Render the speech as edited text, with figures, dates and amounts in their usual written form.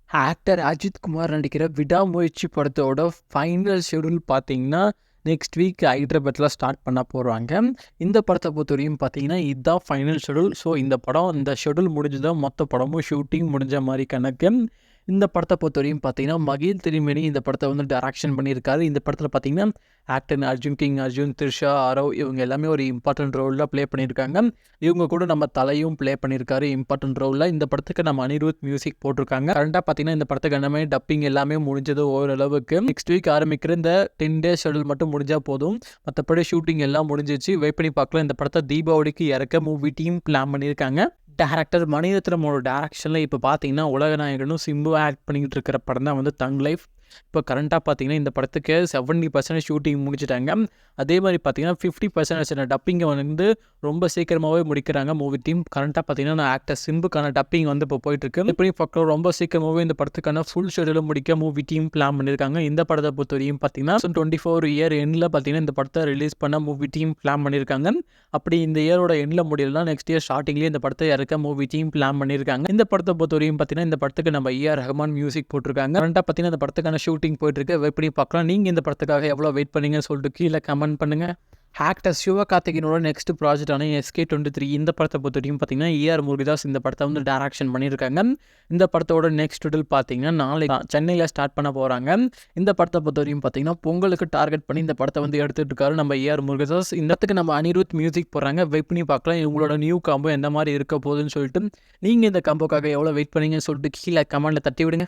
Actor Ajith Kumar நடிக்கிற விடாமுயற்சி படத்தோட ஃபைனல் ஷெடியூல் பார்த்தீங்கன்னா, நெக்ஸ்ட் வீக் ஹைதராபாத்ல ஸ்டார்ட் பண்ண போறாங்க. இந்த படத்த பொறுத்தவரையும் பார்த்தீங்கன்னா, இதுதான் ஃபைனல் ஷெடியூல். ஸோ இந்த ஷெடியூல் முடிஞ்சு தான் மொத்த படமும் ஷூட்டிங் முடிஞ்ச மாரி கணக்கு. இந்த படத்த பொறுத்தவரையும் பார்த்தீங்கன்னா, மகிழ் திருமேனி இந்த படத்த வந்து டைரக்ஷன் பண்ணியிருக்காரு. இந்த படத்தில பார்த்தீங்கன்னா, ஆக்டர் அர்ஜுன் கிங், அர்ஜுன், த்ரிஷா, ஆரவ் இவங்க எல்லாமே ஒரு இம்பார்ட்டன்ட் ரோல்ல ப்ளே பண்ணியிருக்காங்க. இவங்க கூட நம்ம தலையும் ப்ளே பண்ணியிருக்காரு இம்பார்ட்டன்ட் ரோல்ல. இந்த படத்துக்கு நம்ம அனிருத் மியூசிக் போட்டிருக்காங்க. கரண்ட்டா பார்த்தீங்கன்னா, இந்த படத்துக்கு எல்லாமே டப்பிங் எல்லாமே முடிஞ்சது ஓரளவுக்கு. நெக்ஸ்ட் வீக் ஆரம்பிக்கிற இந்த 10 டேஸ் ஷெடியூல் மட்டும் முடிஞ்சா போதும். மத்தபடி ஷூட்டிங் எல்லாம் முடிஞ்சிருச்சு. வெயிட் பண்ணி பார்க்கலாம். இந்த படத்த தீபாவளிக்கு இறக்க மூவி டீம் பிளான் பண்ணியிருக்காங்க. டைரக்டர் மணிரத்னமோட டைரக்ஷனில் இப்போ பார்த்தீங்கன்னா, உலகநாயகனும் சிம்பு ஆக்ட் பண்ணிக்கிட்டு இருக்கிற படம் தான் வந்து தங் லைஃப். இப்போ கரண்ட்டாக பார்த்தீங்கன்னா, இந்த படத்துக்கு 70% ஷூட்டிங் முடிச்சிட்டாங்க. அதே மாதிரி பார்த்தீங்கன்னா 50% டப்பிங்கை வந்து ரொம்ப சீக்கிரமாகவே முடிக்கிறாங்க மூவி டீம். கரண்ட்டாக பார்த்தீங்கன்னா ஆக்டர் சிம்புக்கான டப்பிங் வந்து இப்போ போயிட்டுருக்கு. இப்படி பக்கம் ரொம்ப சீக்கிரமாகவே இந்த படத்துக்கான ஃபுல் ஷெடியூலும் முடிக்க மூவி டீம் பிளான் பண்ணியிருக்காங்க. இந்த படத்தை பொறுத்தவரையும் பார்த்தீங்கன்னா 24 இயர் எண்டில் பார்த்தீங்கன்னா இந்த படத்தை ரிலீஸ் பண்ண மூவி டீம் பிளான் பண்ணியிருக்காங்க. அப்படி இந்த இயரோட எண்டில் முடியலாம் நெக்ஸ்ட் இயர் ஸ்டார்டிங்லேயே இந்த படத்தை இறக்க மூவி டீம் பிளான் பண்ணியிருக்காங்க. இந்த படத்தை பொறுத்தவரையும் பார்த்தீங்கன்னா இந்த படத்துக்கு நம்ம ஏஆர் ரஹ்மான் மியூசிக் போட்டிருக்காங்க. கரண்ட்டாக பார்த்தீங்கன்னா இந்த படத்துக்கான ஷூட்டிங் போயிட்டு இருக்கு. வெயிட் பண்ணி பார்க்கலாம். நீங்கள் இந்த படத்துக்காக எவ்வளோ வெயிட் பண்ணீங்கன்னு சொல்லிட்டு கீழே கமெண்ட் பண்ணுங்க. ஆக்டர் சிவகார்த்திகேயனோட நெக்ஸ்ட் ப்ராஜெக்டான SK23 இந்த படத்தை பொறுத்தவரைக்கும் பார்த்தீங்கன்னா ஏஆர் முருகதாஸ் இந்த படத்தை வந்து டைரக்ஷன் பண்ணியிருக்காங்க. இந்த படத்தோட நெக்ஸ்ட் ஷெடியூல் பார்த்தீங்கன்னா நாளைக்கு சென்னையில் ஸ்டார்ட் பண்ண போகிறாங்க. இந்த படத்தை பொறுத்தவரைக்கும் பார்த்தீங்கன்னா பொங்கலுக்கு டார்கெட் பண்ணி இந்த படத்தை வந்து எடுத்துகிட்டு இருக்காரு நம்ம ஏஆர் முருகதாஸ். இந்த இடத்துக்கு நம்ம அனிருத் மியூசிக் போடுறாங்க. வெயிட் பண்ணி பார்க்கலாம் இவங்களோட நியூ காம்போ எந்த மாதிரி இருக்க போகுதுன்னு சொல்லிட்டு. நீங்கள் இந்த காம்போக்காக எவ்வளோ வெயிட் பண்ணீங்கன்னு சொல்லிட்டு கீழே கமெண்ட்டில் தட்டி விடுங்க.